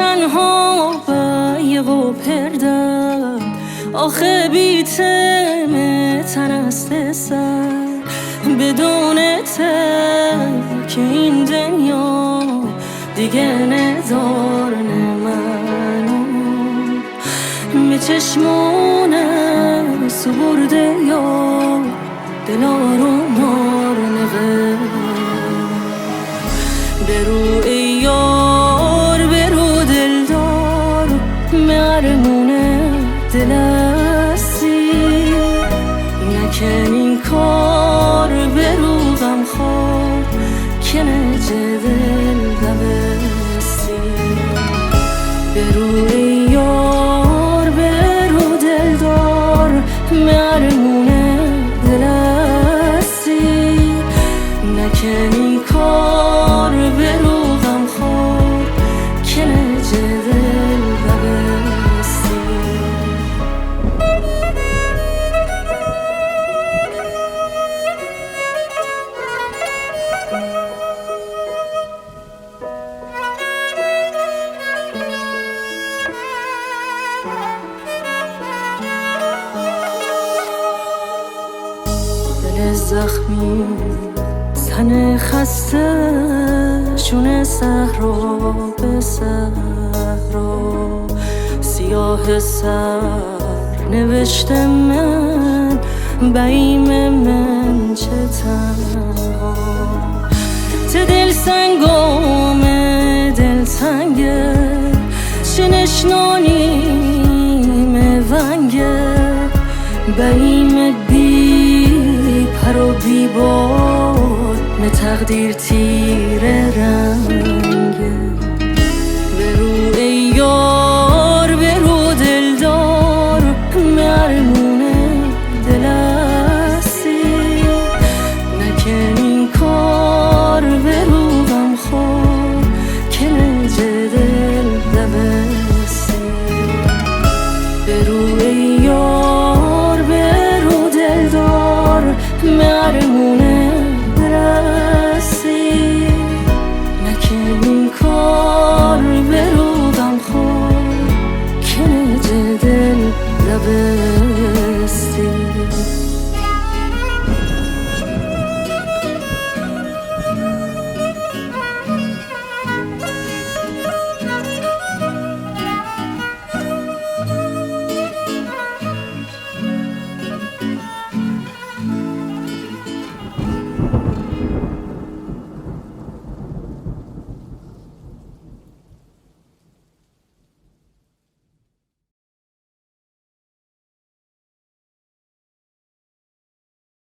تنها بایه و پردم آخه بیتم تنست سر بدون که این دنیا دیگه ندارن منو به چشمونه سبرده یا دلا رو نار نوه برو ای یار برو دلدار مرمونه دلستی نکن این کار برو غمخوار که نجه دل ببستی برو ای یار برو دلدار مرمونه دلستی نکن این کار برو غمخوار که نجه دل ببستی دل زخمی تن خسته شونه صحرا به صحرا سیاه سر نوشته من بیم من چه تنها ته دل سنگام دل تنگه چه نشنانیم ونگه بیم بی پر و بی باد تقدیر تیره رنگ